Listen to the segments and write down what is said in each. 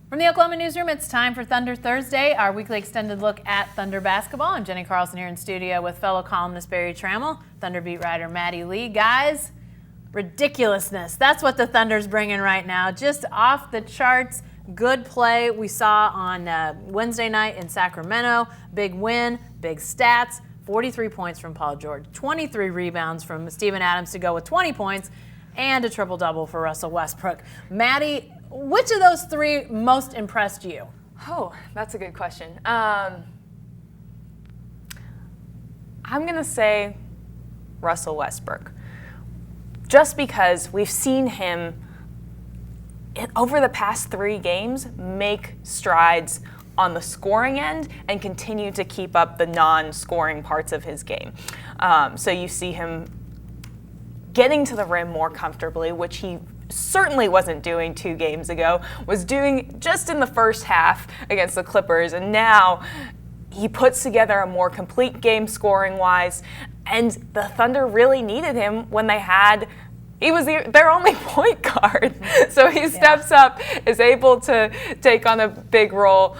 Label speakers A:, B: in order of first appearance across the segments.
A: From the Oklahoma Newsroom, it's time for Thunder Thursday, our weekly extended look at Thunder basketball. I'm Jenny Carlson here in studio with fellow columnist Barry Trammell, Thunder beat writer Maddie Lee. Guys, ridiculousness. That's what the Thunder's bringing right now. Just off the charts, good play we saw on Wednesday night in Sacramento. Big win, big stats, 43 points from Paul George, 23 rebounds from Steven Adams to go with 20 points, and a triple-double for Russell Westbrook. Maddie, which of those three most impressed you?
B: Oh, that's a good question. I'm going to say Russell Westbrook. Just because we've seen him over the past 3 games make strides on the scoring end and continue to keep up the non-scoring parts of his game. So you see him getting to the rim more comfortably, which he certainly wasn't doing 2 games ago, was doing just in the first half against the Clippers, and now he puts together a more complete game scoring-wise, and the Thunder really needed him when he was their only point guard. So he steps up, is able to take on a big role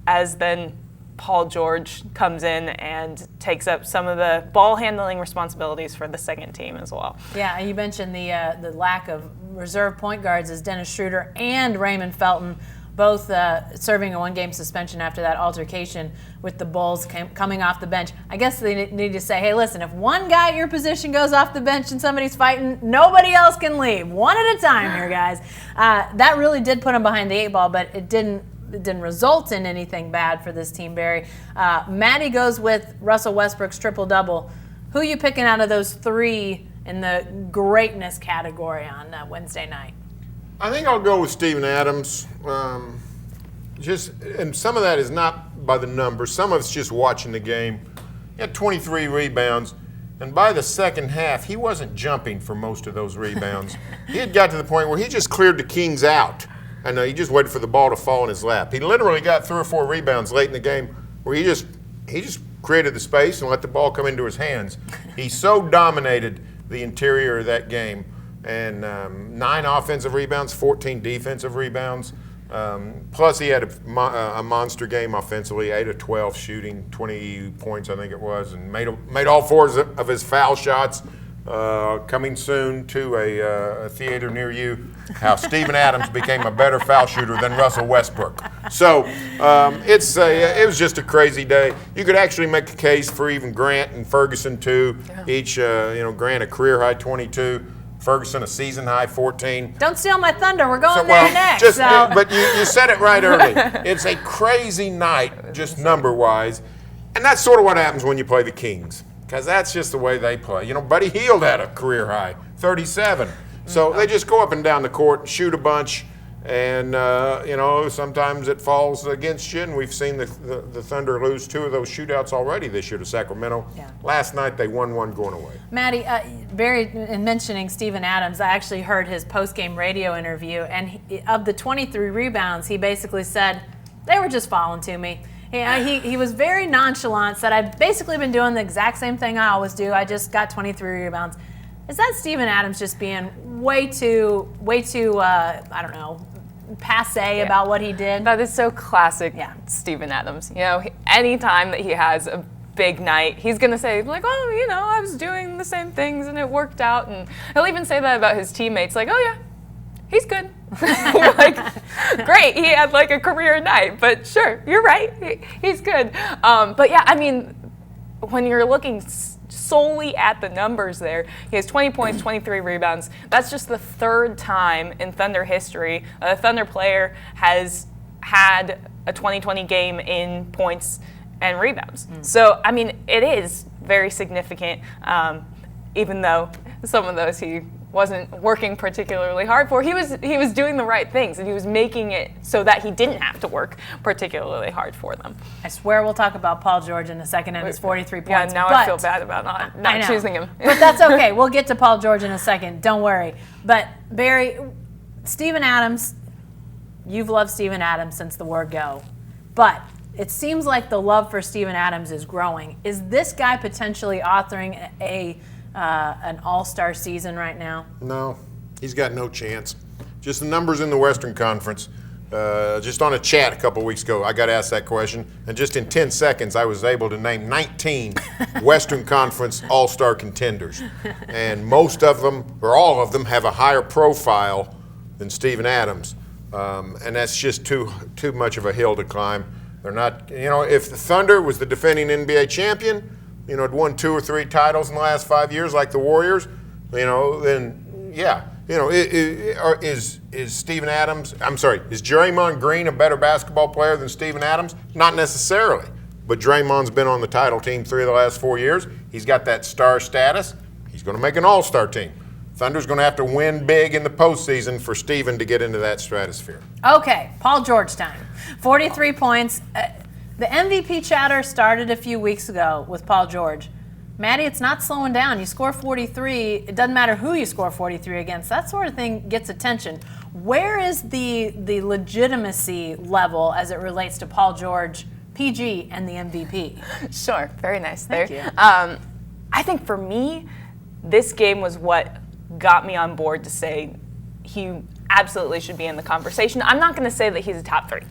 B: as then Paul George comes in and takes up some of the ball handling responsibilities for the second team as well.
A: Yeah, you mentioned the lack of reserve point guards as Dennis Schroeder and Raymond Felton both serving a 1-game suspension after that altercation with the Bulls coming off the bench. I guess they need to say, hey, listen, if one guy at your position goes off the bench and somebody's fighting, nobody else can leave. One at a time here, guys. That really did put them behind the 8 ball, but it didn't result in anything bad for this team, Barry. Maddie goes with Russell Westbrook's triple-double. Who are you picking out of those 3 in the greatness category on Wednesday night?
C: I think I'll go with Steven Adams. And some of that is not by the numbers. Some of it's just watching the game. He had 23 rebounds, and by the second half, he wasn't jumping for most of those rebounds. He had got to the point where he just cleared the Kings out. I know he just waited for the ball to fall in his lap. He literally got 3 or 4 rebounds late in the game where he just created the space and let the ball come into his hands. He so dominated the interior of that game. And 9 offensive rebounds, 14 defensive rebounds. Plus he had a monster game offensively, 8 of 12 shooting, 20 points I think it was, and made all 4 of his foul shots. Coming soon to a theater near you, how Steven Adams became a better foul shooter than Russell Westbrook. So it was just a crazy day. You could actually make a case for even Grant and Ferguson too. Yeah. Each Grant a career high 22. Ferguson a season high 14.
A: Don't steal my thunder. We're going there next.
C: But you said it right early. It's a crazy night, just number-wise. And that's sort of what happens when you play the Kings, because that's just the way they play. Buddy Hield had a career high, 37. So they just go up and down the court, shoot a bunch, and sometimes it falls against you. And we've seen the Thunder lose 2 of those shootouts already this year to Sacramento. Yeah. Last night they won 1 going away.
A: Maddie, Barry, in mentioning Steven Adams, I actually heard his post-game radio interview, and of the 23 rebounds, he basically said, they were just falling to me. He was very nonchalant, said, I've basically been doing the exact same thing I always do. I just got 23 rebounds. Is that Steven Adams just being way too I don't know, passe about what he did?
B: That is so classic Steven Adams. Anytime that he has a big night, he's going to say, like, oh, I was doing the same things and it worked out. And he'll even say that about his teammates, like, oh, yeah, he's good. You're like, great, he had like a career night, but sure, you're right, he's good. But yeah, I mean, when you're looking solely at the numbers there, he has 20 points, 23 rebounds. That's just the 3rd time in Thunder history a Thunder player has had a 20-20 game in points and rebounds. So, I mean, it is very significant, even though some of those he wasn't working particularly hard for. He was doing the right things, and he was making it so that he didn't have to work particularly hard for them.
A: I swear we'll talk about Paul George in a second and his 43 points.
B: Yeah, now I feel bad about not choosing him.
A: But that's okay. We'll get to Paul George in a second. Don't worry. But, Barry, Steven Adams, you've loved Steven Adams since the word go. But it seems like the love for Steven Adams is growing. Is this guy potentially authoring an all-star season right now?
C: No, he's got no chance. Just the numbers in the Western Conference. just on a chat a couple weeks ago, I got asked that question, and just in 10 seconds, I was able to name 19 Western Conference All-Star contenders. And most of them, or all of them, have a higher profile than Steven Adams. And that's just too much of a hill to climb. They're not, if the Thunder was the defending NBA champion, had won 2 or 3 titles in the last 5 years like the Warriors, then yeah. Is Steven Adams, is Draymond Green a better basketball player than Steven Adams? Not necessarily. But Draymond's been on the title team 3 of the last 4 years. He's got that star status. He's going to make an all-star team. Thunder's going to have to win big in the postseason for Steven to get into that stratosphere.
A: Okay, Paul George time. 43 points. The MVP chatter started a few weeks ago with Paul George. Maddie, it's not slowing down. You score 43. It doesn't matter who you score 43 against. That sort of thing gets attention. Where is the legitimacy level as it relates to Paul George, PG, and the MVP?
B: Sure. Very nice there.
A: Thank you.
B: I think for me, this game was what got me on board to say he absolutely should be in the conversation. I'm not going to say that he's a top 3.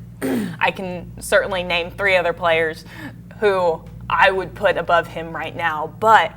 B: I can certainly name 3 other players who I would put above him right now. But,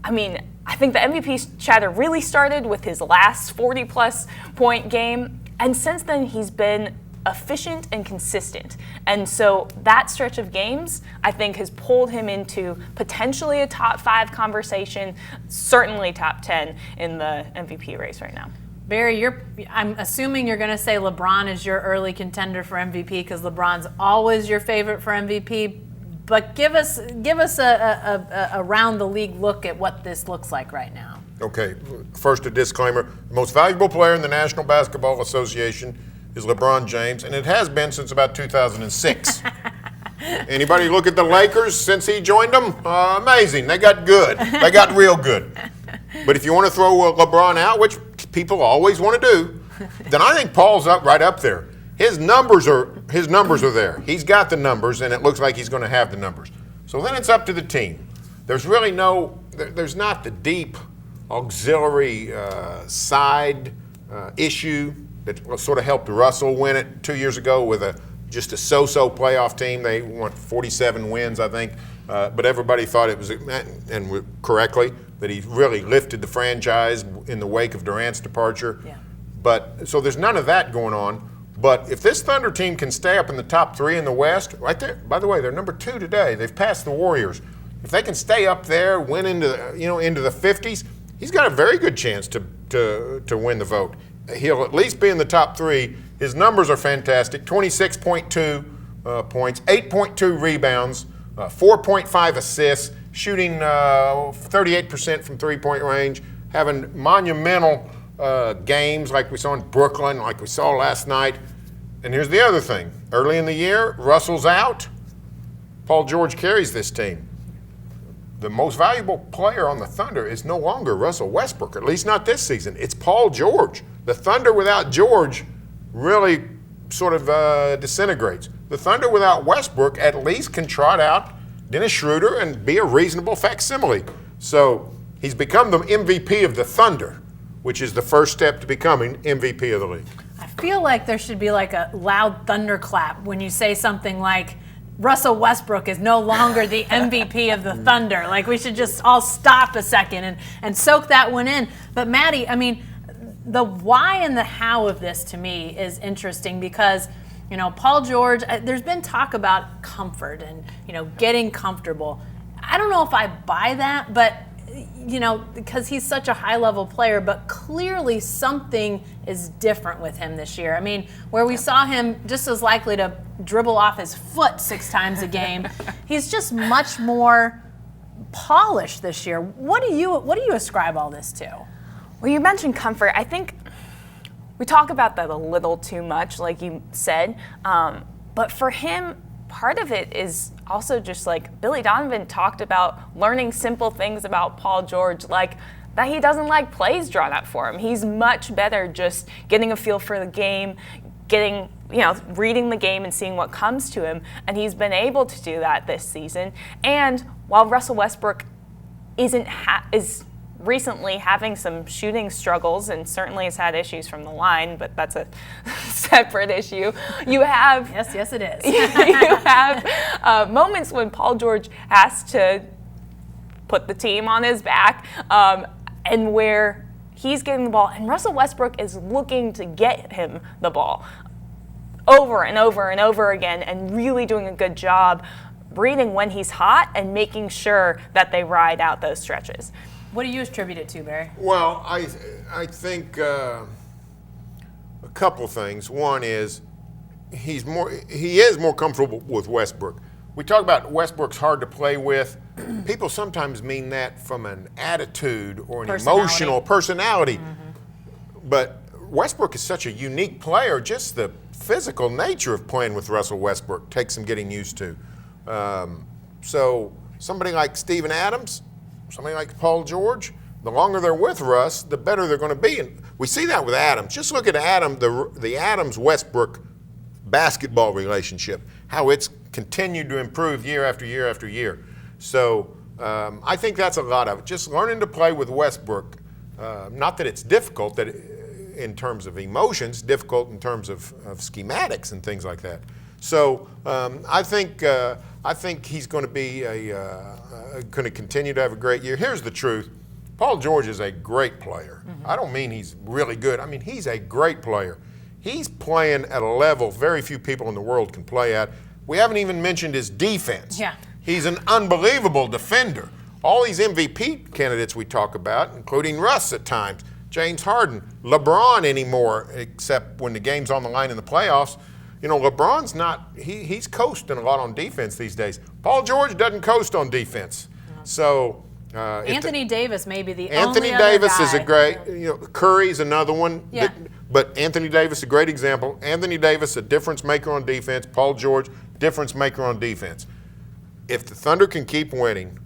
B: I think the MVP chatter really started with his last 40-plus point game. And since then, he's been efficient and consistent. And so that stretch of games, I think, has pulled him into potentially a top 5 conversation, certainly top 10 in the MVP race right now.
A: Barry, I'm assuming you're going to say LeBron is your early contender for MVP because LeBron's always your favorite for MVP. But give us a around the league look at what this looks like right now.
C: Okay, first a disclaimer. The most valuable player in the National Basketball Association is LeBron James, and it has been since about 2006. Anybody look at the Lakers since he joined them? Amazing. They got good. They got real good. But if you want to throw LeBron out, which people always want to do, then I think Paul's right up there. His numbers are there. He's got the numbers, and it looks like he's going to have the numbers. So then it's up to the team. There's really there's not the deep auxiliary side issue that sort of helped Russell win it 2 years ago with just a so-so playoff team. They won 47 wins, I think. But everybody thought it was, and correctly, that he really lifted the franchise in the wake of Durant's departure.
A: Yeah.
C: But so there's none of that going on. But if this Thunder team can stay up in the top 3 in the West, right there, by the way, they're number 2 today. They've passed the Warriors. If they can stay up there, win into the 50s, he's got a very good chance to win the vote. He'll at least be in the top 3. His numbers are fantastic: 26.2 points, 8.2 rebounds, 4.5 assists, shooting 38% from three-point range, having monumental games like we saw in Brooklyn, like we saw last night. And here's the other thing. Early in the year, Russell's out. Paul George carries this team. The most valuable player on the Thunder is no longer Russell Westbrook, at least not this season. It's Paul George. The Thunder without George really sort of disintegrates. The Thunder without Westbrook at least can trot out Dennis Schroeder and be a reasonable facsimile. So he's become the MVP of the Thunder, which is the first step to becoming MVP of the league.
A: I feel like there should be like a loud thunderclap when you say something like Russell Westbrook is no longer the MVP of the Thunder. Like we should just all stop a second and soak that one in. But Maddie, the why and the how of this to me is interesting because, Paul George, there's been talk about comfort and, getting comfortable. I don't know if I buy that, but because he's such a high-level player, but clearly something is different with him this year. Where we saw him just as likely to dribble off his foot 6 times a game, he's just much more polished this year. What do you ascribe all this to?
B: Well, you mentioned comfort. I think we talk about that a little too much, like you said. But for him, part of it is also just like Billy Donovan talked about learning simple things about Paul George, like that he doesn't like plays drawn up for him. He's much better just getting a feel for the game, reading the game and seeing what comes to him. And he's been able to do that this season. And while Russell Westbrook is recently having some shooting struggles and certainly has had issues from the line, but that's a separate issue. You have
A: Yes, it is.
B: you have moments when Paul George has to put the team on his back, and where he's getting the ball, and Russell Westbrook is looking to get him the ball over and over and over again, and really doing a good job reading when he's hot and making sure that they ride out those stretches.
A: What do you attribute it to, Barry?
C: Well, I think a couple things. One is he is more comfortable with Westbrook. We talk about Westbrook's hard to play with. People sometimes mean that from an attitude or an emotional personality. But Westbrook is such a unique player. Just the physical nature of playing with Russell Westbrook takes some getting used to. So somebody like Steven Adams, somebody like Paul George, the longer they're with Russ, the better they're going to be. And we see that with Adams. Just look at the Adams-Westbrook basketball relationship, how it's continued to improve year after year after year. So I think that's a lot of it. Just learning to play with Westbrook. Not that it's difficult in terms of emotions, difficult in terms of schematics and things like that. So I think he's going to be going to continue to have a great year. Here's the truth: Paul George is a great player. I don't mean he's really good. I mean he's a great player. He's playing at a level very few people in the world can play at. We haven't even mentioned his defense.
A: Yeah.
C: He's an unbelievable defender. All these MVP candidates we talk about, including Russ at times, James Harden, LeBron anymore, except when the game's on the line in the playoffs. You know, LeBron's not, he's coasting a lot on defense these days. Paul George doesn't coast on defense. So
A: Anthony Davis may be the
C: Anthony
A: only other
C: Davis
A: guy.
C: is a great, Curry's another one.
A: Yeah.
C: But Anthony Davis, a great example. Anthony Davis, a difference maker on defense. Paul George, difference maker on defense. If the Thunder can keep winning,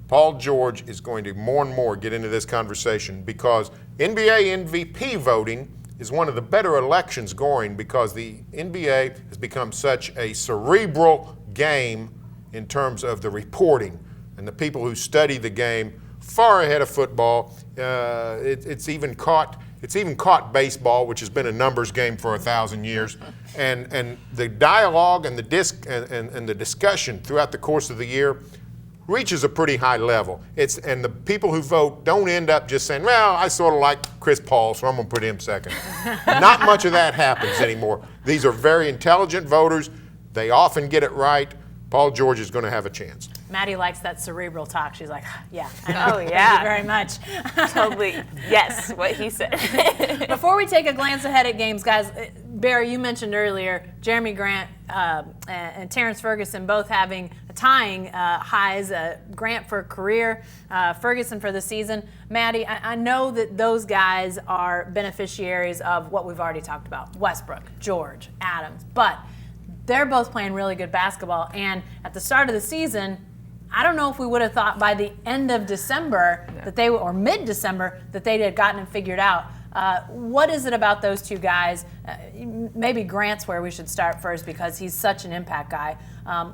C: Paul George is going to more and more get into this conversation, because NBA MVP voting is one of the better elections going, because the NBA has become such a cerebral game in terms of the reporting and the people who study the game, far ahead of football. It's even caught baseball, which has been a numbers game for 1,000 years, and the dialogue and the discussion throughout the course of the year reaches a pretty high level. And the people who vote don't end up just saying, well, I sort of like Chris Paul, so I'm going to put him second. Not much of that happens anymore. These are very intelligent voters. They often get it right. Paul George is going to have a chance.
A: Maddie likes that cerebral talk. She's like, yeah.
B: Oh, yeah.
A: Thank you very much.
B: Totally, yes, what he said.
A: Before we take a glance ahead at games, guys, Barry, you mentioned earlier Jeremy Grant and Terrence Ferguson both tying highs. Grant for career, Ferguson for the season. Maddie, I know that those guys are beneficiaries of what we've already talked about: Westbrook, George, Adams, but they're both playing really good basketball. And at the start of the season, I don't know if we would have thought by the end of December or mid-December that they had gotten it figured out. What is it about those two guys? Maybe Grant's where we should start first, because he's such an impact guy.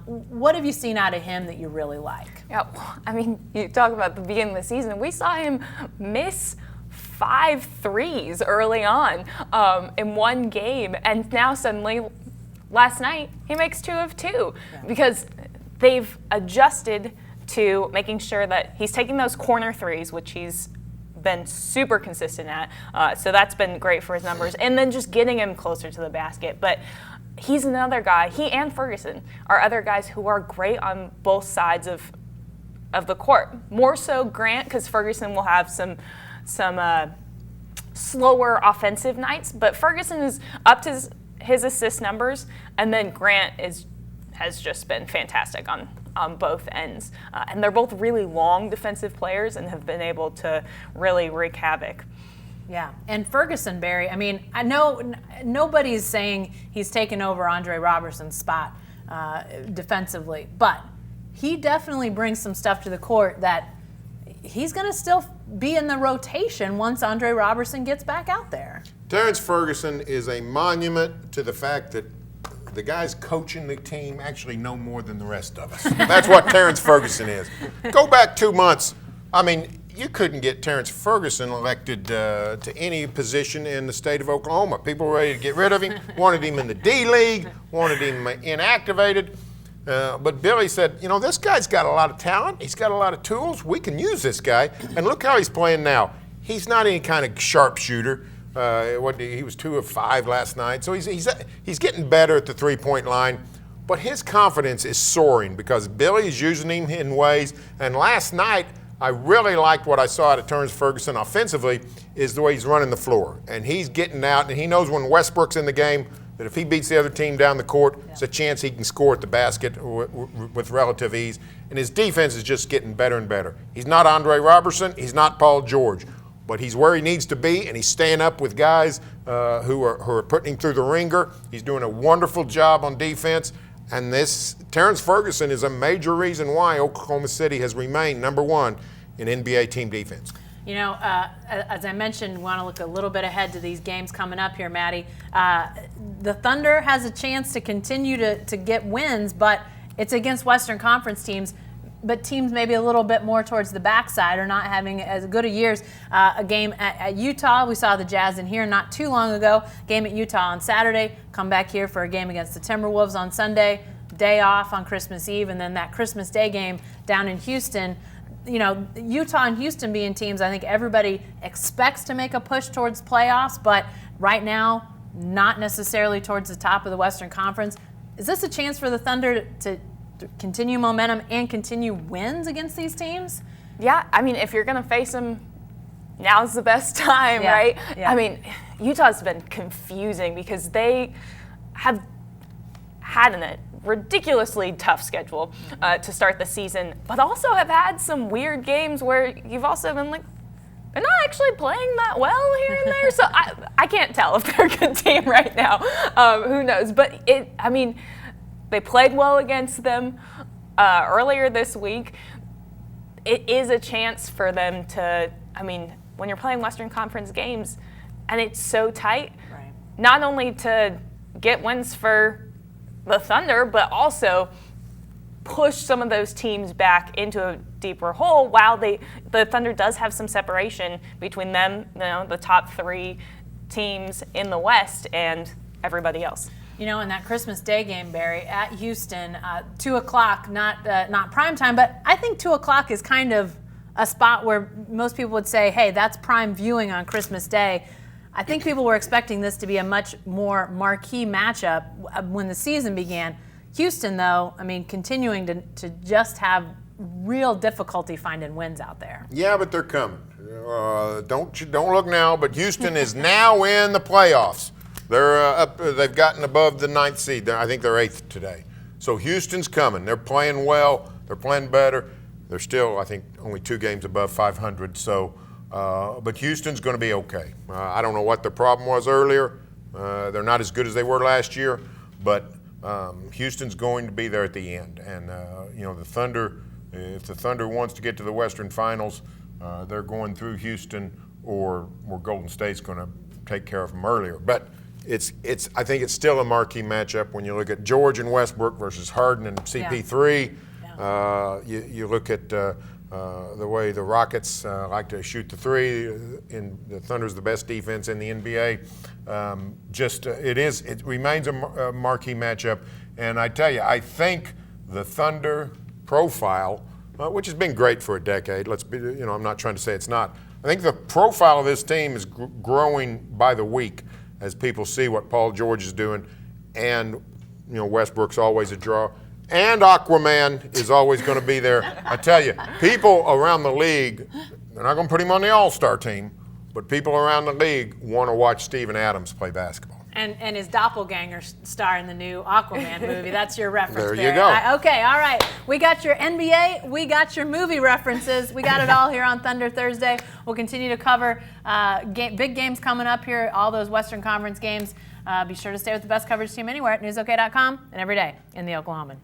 A: What have you seen out of him that you really like?
B: Yeah, I mean, you talk about the beginning of the season. We saw him miss 5 threes early on in one game, and now suddenly, last night, he makes 2 of 2 because they've adjusted to making sure that he's taking those corner threes, which he's been super consistent at. So that's been great for his numbers. And then just getting him closer to the basket. But he's another guy, he and Ferguson are other guys who are great on both sides of the court. More so Grant, because Ferguson will have some slower offensive nights. But Ferguson is up to his assist numbers, and then Grant has just been fantastic on both ends. And they're both really long defensive players and have been able to really wreak havoc.
A: Yeah, and Ferguson, Barry, I mean, I know nobody's saying he's taken over Andre Robertson's spot defensively, but he definitely brings some stuff to the court that he's going to still be in the rotation once Andre Robertson gets back out there.
C: Terrence Ferguson is a monument to the fact that the guys coaching the team actually know more than the rest of us. That's what Terrence Ferguson is. Go back 2 months. I mean, you couldn't get Terrence Ferguson elected to any position in the state of Oklahoma. People were ready to get rid of him, wanted him in the D-League, wanted him inactivated. But Billy said, this guy's got a lot of talent. He's got a lot of tools. We can use this guy. And look how he's playing now. He's not any kind of sharpshooter. He was 2 of 5 last night. So he's getting better at the three-point line. But his confidence is soaring because Billy is using him in ways. And last night, I really liked what I saw out of Terrence Ferguson offensively is the way he's running the floor. And he's getting out, and he knows when Westbrook's in the game that if he beats the other team down the court, it's a chance he can score at the basket with relative ease. And his defense is just getting better and better. He's not Andre Robertson. He's not Paul George. But he's where he needs to be, and he's staying up with guys who are putting him through the ringer. He's doing a wonderful job on defense. And this Terrence Ferguson is a major reason why Oklahoma City has remained number 1 in NBA team defense.
A: As I mentioned, we want to look a little bit ahead to these games coming up here, Maddie. The Thunder has a chance to continue to get wins, but it's against Western Conference teams, but teams maybe a little bit more towards the backside or not having as good a years. A game at Utah, we saw the Jazz in here not too long ago. Game at Utah on Saturday, come back here for a game against the Timberwolves on Sunday, day off on Christmas Eve, and then that Christmas Day game down in Houston. Utah and Houston being teams, I think everybody expects to make a push towards playoffs, but right now, not necessarily towards the top of the Western Conference. Is this a chance for the Thunder to continue momentum and continue wins against these teams?
B: Yeah, I mean, if you're going to face them, now's the best time,
A: Yeah,
B: right?
A: yeah.
B: I mean, Utah's been confusing because they have had a ridiculously tough schedule to start the season, but also have had some weird games where you've also been like, they're not actually playing that well here and there. So I can't tell if they're a good team right now. Who knows? But they played well against them earlier this week. It is a chance for them to, when you're playing Western Conference games and it's so tight,
A: Right.
B: not only to get wins for the Thunder, but also push some of those teams back into a deeper hole while the Thunder does have some separation between them, the top 3 teams in the West and everybody else.
A: In that Christmas Day game, Barry, at Houston, 2 o'clock, not prime time, but I think 2 o'clock is kind of a spot where most people would say, hey, that's prime viewing on Christmas Day. I think people were expecting this to be a much more marquee matchup when the season began. Houston, though, continuing to just have real difficulty finding wins out there.
C: Yeah, but they're coming. Don't look now, but Houston is now in the playoffs. They're up. They've gotten above the 9th seed. I think they're 8th today. So Houston's coming. They're playing well. They're playing better. They're still, I think, only 2 games above 500. So, but Houston's going to be okay. I don't know what the problem was earlier. They're not as good as they were last year, but Houston's going to be there at the end. And the Thunder, if the Thunder wants to get to the Western Finals, they're going through Houston, or Golden State's going to take care of them earlier. But I think it's still a marquee matchup when you look at George and Westbrook versus Harden and CP3.
A: Yeah.
C: You look at the way the Rockets like to shoot the 3, and the Thunder's the best defense in the NBA. It remains a marquee matchup. And I tell you, I think the Thunder profile, which has been great for a decade. I'm not trying to say it's not. I think the profile of this team is growing by the week as people see what Paul George is doing, and Westbrook's always a draw, and Aquaman is always going to be there. I tell you, people around the league, they're not going to put him on the All-Star team, but people around the league want to watch Steven Adams play basketball.
A: And his doppelganger star in the new Aquaman movie. That's your reference.
C: There
A: Barry.
C: you go.
A: Okay, all right. We got your NBA. We got your movie references. We got it all here on Thunder Thursday. We'll continue to cover big games coming up here, all those Western Conference games. Be sure to stay with the best coverage team anywhere at newsok.com and every day in the Oklahoman.